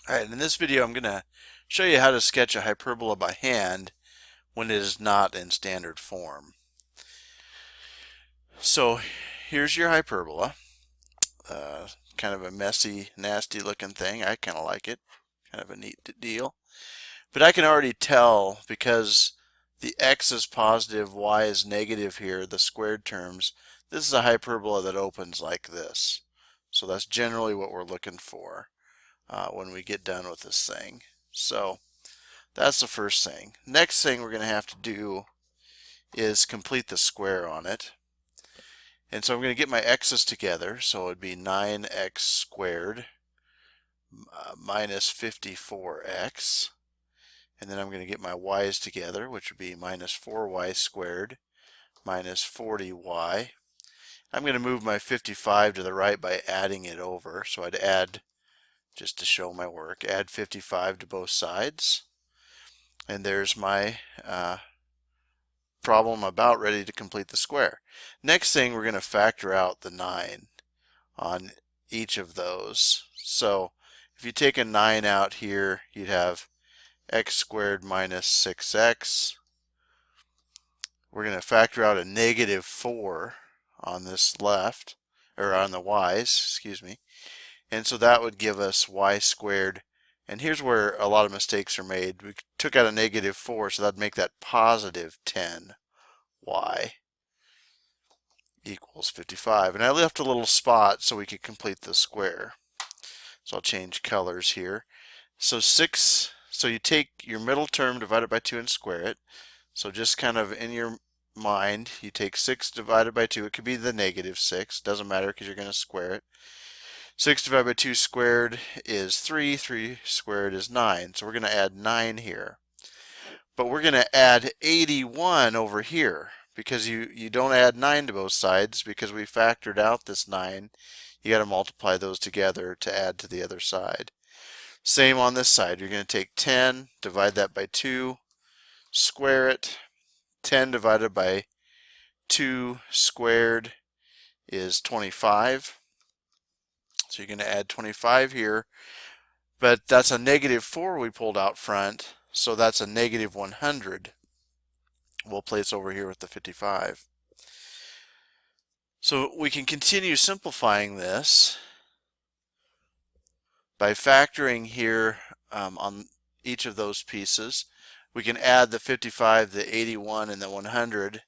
Alright, in this video I'm going to show you how to sketch a hyperbola by hand when it is not in standard form. So here's your hyperbola. Kind of a messy, nasty looking thing. I kind of like it. Kind of a neat deal. But I can already tell because the x is positive, y is negative here, the squared terms. This is a hyperbola that opens like this. So that's generally what we're looking for when we get done with this thing. So that's the first thing. Next thing we're going to have to do is complete the square on it. And so I'm going to get my x's together. So it would be 9x squared minus 54x. And then I'm going to get my y's together, which would be minus 4y squared minus 40y. I'm going to move my 55 to the right by adding it over. So I'd add, just to show my work, add 55 to both sides. And there's my problem about ready to complete the square. Next thing, we're going to factor out the 9 on each of those. So if you take a 9 out here, you'd have x squared minus 6x. We're going to factor out a negative 4 on this left, or on the y's, excuse me. And so that would give us y squared. And here's where a lot of mistakes are made. We took out a negative 4, so that'd make that positive 10y equals 55. And I left a little spot so we could complete the square. So I'll change colors here. So you take your middle term, divide it by 2, and square it. So just kind of in your mind, you take 6 divided by 2. It could be the negative 6. Doesn't matter because you're going to square it. 6 divided by 2 squared is 3. 3 squared is 9. So we're going to add 9 here. But we're going to add 81 over here because you don't add 9 to both sides because we factored out this 9. You got to multiply those together to add to the other side. Same on this side. You're going to take 10, divide that by 2, square it. 10 divided by 2 squared is 25. So you're going to add 25 here. But that's a negative 4 we pulled out front. So that's a negative 100. We'll place over here with the 55. So we can continue simplifying this by factoring here on each of those pieces. We can add the 55, the 81, and the 100,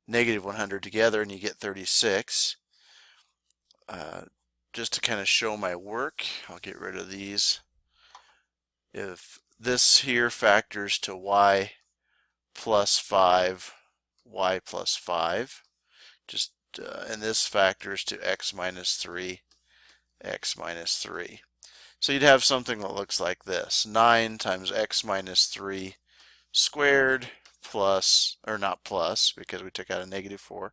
negative 100 together, and you get 36. Just to kind of show my work, I'll get rid of these. If this here factors to y plus 5, y plus 5, and this factors to x minus 3, x minus 3. So you'd have something that looks like this. 9 times x minus 3 squared plus, or not plus because we took out a negative 4,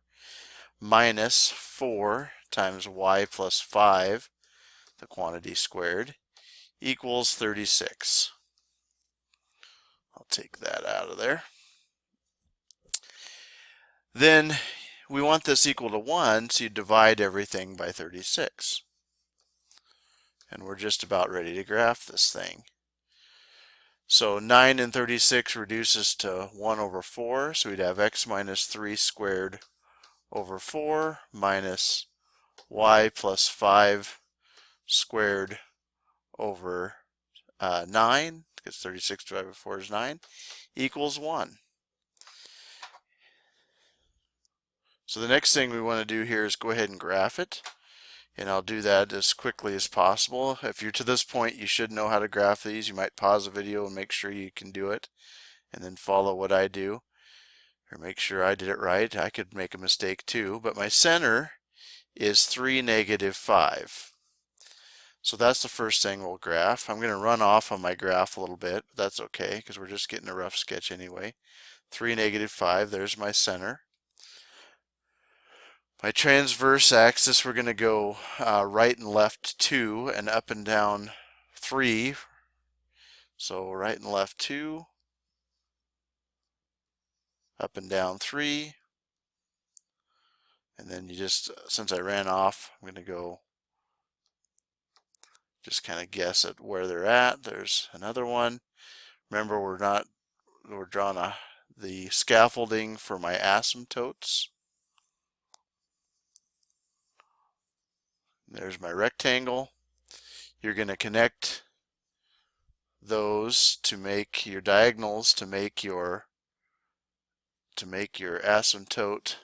minus 4 times y plus 5, the quantity squared, equals 36. I'll take that out of there. Then we want this equal to 1, so you divide everything by 36. And we're just about ready to graph this thing. So 9 and 36 reduces to 1 over 4, so we'd have x minus 3 squared over 4 minus y plus 5 squared over 9, because 36 divided by 4 is 9, equals 1. So the next thing we want to do here is go ahead and graph it. And I'll do that as quickly as possible. If you're to this point, you should know how to graph these. You might pause the video and make sure you can do it, and then follow what I do, or make sure I did it right. I could make a mistake too, but my center is 3, negative 5. So that's the first thing we'll graph. I'm going to run off on my graph a little bit, but that's okay because we're just getting a rough sketch anyway. 3, negative 5, there's my center. My transverse axis, we're going to go right and left 2 and up and down 3. So right and left 2, up and down 3. And then you just, since I ran off, I'm going to go just kind of guess at where they're at. There's another one. Remember, we're drawing the scaffolding for my asymptotes. There's my rectangle. You're going to connect those to make your diagonals to make your asymptote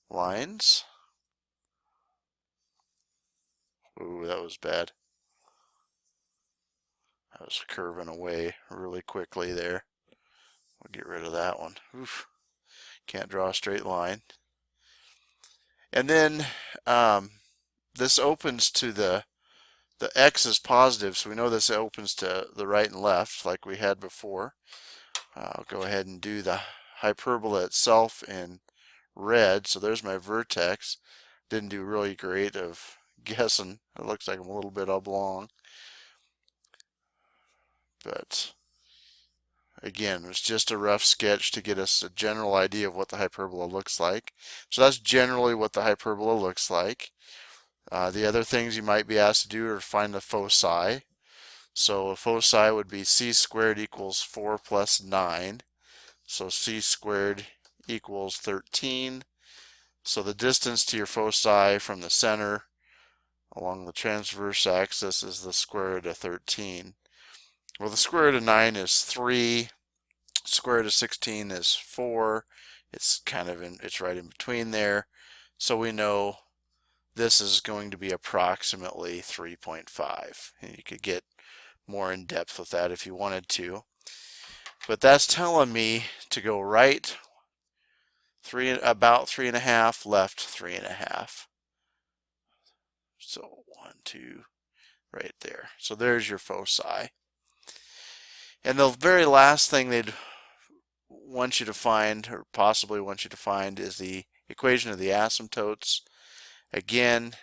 lines. Ooh, that was bad. I was curving away really quickly there. We'll get rid of that one. Oof. Can't draw a straight line. And then this opens to the x is positive, so we know this opens to the right and left like we had before. I'll go ahead and do the hyperbola itself in red. So there's my vertex. Didn't do really great of guessing. It looks like I'm a little bit oblong. But again, it's just a rough sketch to get us a general idea of what the hyperbola looks like. So that's generally what the hyperbola looks like. The other things you might be asked to do are find the foci. So a foci would be c squared equals 4 plus 9. So c squared equals 13. So the distance to your foci from the center along the transverse axis is the square root of 13. Well, the square root of 9 is 3. Square root of 16 is 4. It's it's right in between there. So we know this is going to be approximately 3.5. And you could get more in depth with that if you wanted to. But that's telling me to go right about 3.5, left 3.5. So 1, 2, right there. So there's your foci. And the very last thing they'd want you to find, or possibly want you to find, is the equation of the asymptotes. Again,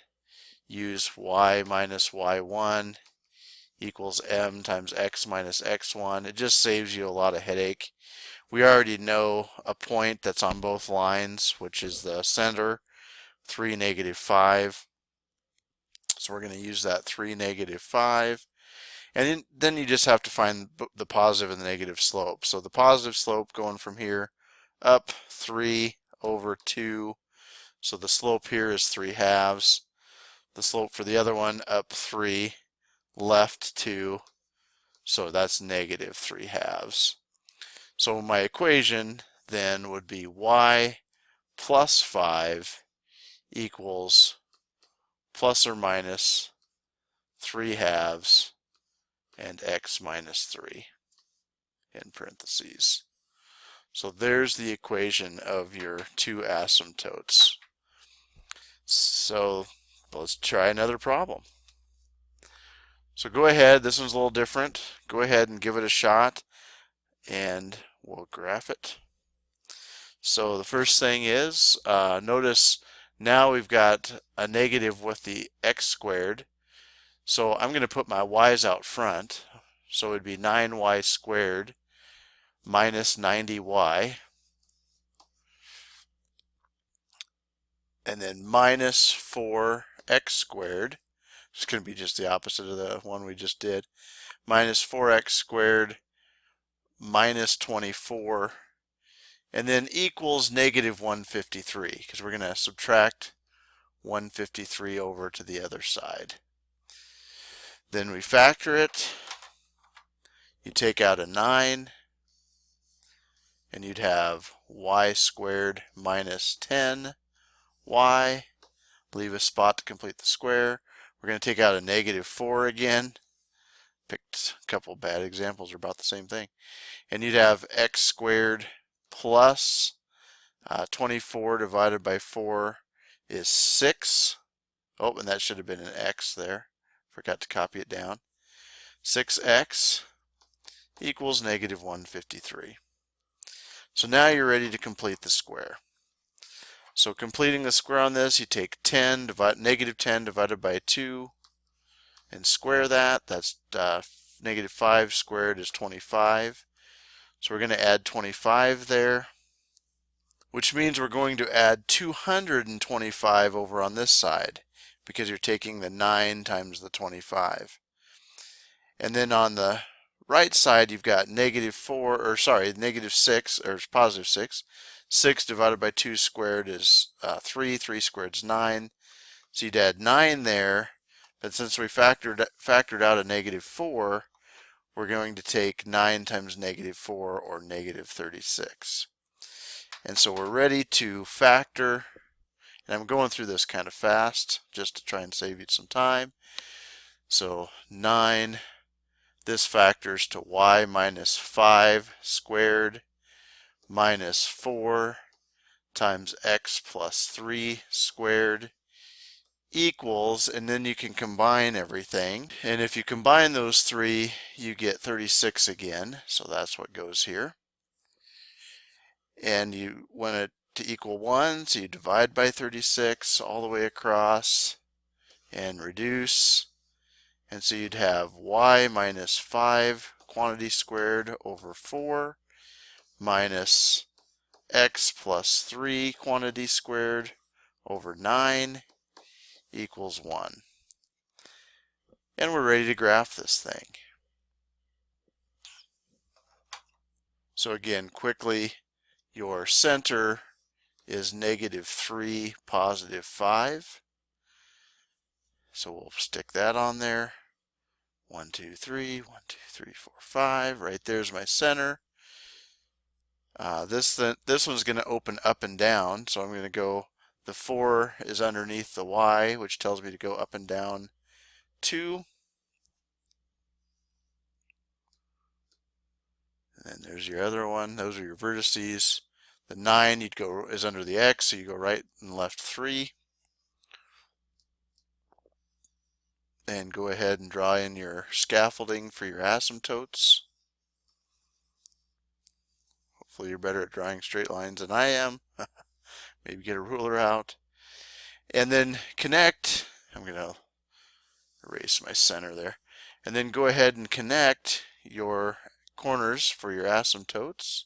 use y minus y1 equals m times x minus x1. It just saves you a lot of headache. We already know a point that's on both lines, which is the center, 3, negative 5. So we're going to use that 3, negative 5. And then you just have to find the positive and the negative slope. So the positive slope going from here up 3 over 2. So the slope here is 3/2. The slope for the other one up 3, left 2. So that's negative 3/2. So my equation then would be y plus 5 equals plus or minus 3/2 and x minus 3 in parentheses. So there's the equation of your two asymptotes. So let's try another problem. So go ahead, this one's a little different. Go ahead and give it a shot and we'll graph it. So the first thing is, notice now we've got a negative with the x squared. So I'm going to put my y's out front. So it would be 9y squared minus 90y. And then minus 4x squared. It's going to be just the opposite of the one we just did. Minus 4x squared minus 24. And then equals negative 153, because we're going to subtract 153 over to the other side. Then we factor it. You take out a 9, and you'd have y squared minus 10y. Leave a spot to complete the square. We're going to take out a negative 4 again. Picked a couple bad examples, are about the same thing. And you'd have x squared plus 24 divided by 4 is 6. Oh, and that should have been an x there. Forgot to copy it down. 6x equals negative 153. So now you're ready to complete the square. So completing the square on this, you take negative 10 divided by 2 and square that. That's negative 5 squared is 25. So we're going to add 25 there, which means we're going to add 225 over on this side, because you're taking the 9 times the 25. And then on the right side, you've got negative 4, or sorry, negative 6, or positive 6. 6 divided by 2 squared is 3. 3 squared is 9. So you'd add 9 there, but since we factored out a negative 4, we're going to take 9 times negative 4, or negative 36. And so we're ready to factor, and I'm going through this kind of fast just to try and save you some time. So 9, this factors to y minus 5 squared minus 4 times x plus 3 squared equals, and then you can combine everything. And if you combine those three, you get 36 again. So that's what goes here. And you want it to equal 1, so you divide by 36 all the way across and reduce. And so you'd have y minus 5 quantity squared over 4 minus x plus 3 quantity squared over 9 equals 1. And we're ready to graph this thing. So again, quickly, your center is negative 3, positive 5. So we'll stick that on there. 1, 2, 3, 1, 2, 3, 4, 5. Right there's my center. This one's going to open up and down, so I'm going to go, the 4 is underneath the y, which tells me to go up and down 2. And then there's your other one. Those are your vertices. The 9 is under the x, so you go right and left 3. And go ahead and draw in your scaffolding for your asymptotes. Hopefully you're better at drawing straight lines than I am. Maybe get a ruler out. And then connect. I'm going to erase my center there. And then go ahead and connect your corners for your asymptotes.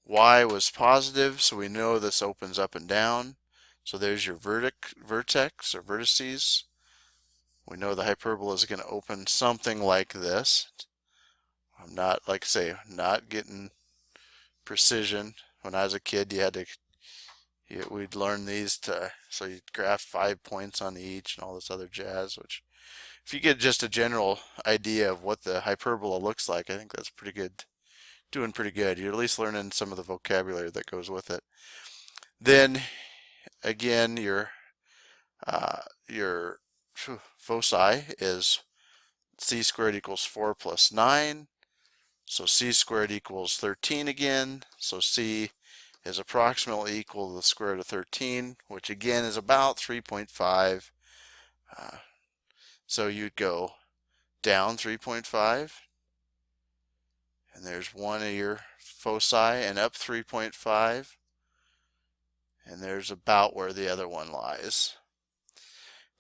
Y was positive, so we know this opens up and down. So there's your vertex or vertices. We know the hyperbola is going to open something like this. I'm not, like I say, not getting precision. When I was a kid, we'd learn these so you'd graph 5 points on each and all this other jazz, which if you get just a general idea of what the hyperbola looks like, I think that's pretty good. Doing pretty good. You're at least learning some of the vocabulary that goes with it. Then again, your foci is c squared equals 4 plus 9. So c squared equals 13 again. So c is approximately equal to the square root of 13, which again is about 3.5. So you'd go down 3.5. And there's one of your foci, and up 3.5. And there's about where the other one lies.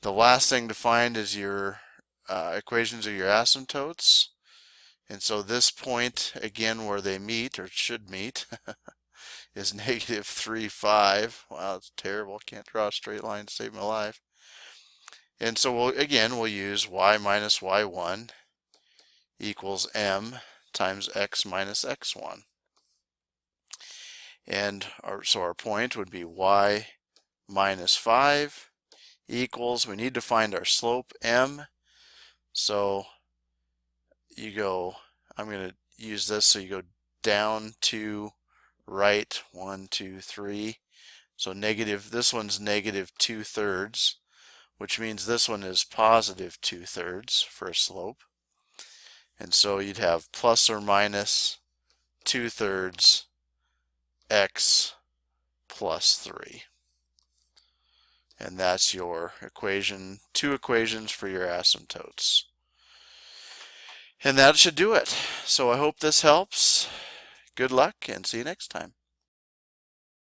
The last thing to find is your equations of your asymptotes. And so this point, again, where they meet, or should meet, is negative 3, 5. Wow, it's terrible. Can't draw a straight line to save my life. And so we'll use y minus y1 equals m times x minus x1. And so our point would be y minus 5 equals, we need to find our slope m. So you go, I'm going to use this, so you go down to right 1, 2, 3. So this one's negative 2/3, which means this one is positive 2/3 for a slope. And so you'd have plus or minus 2/3 x plus 3. And that's your equation, 2 equations for your asymptotes. And that should do it. So I hope this helps. Good luck and see you next time.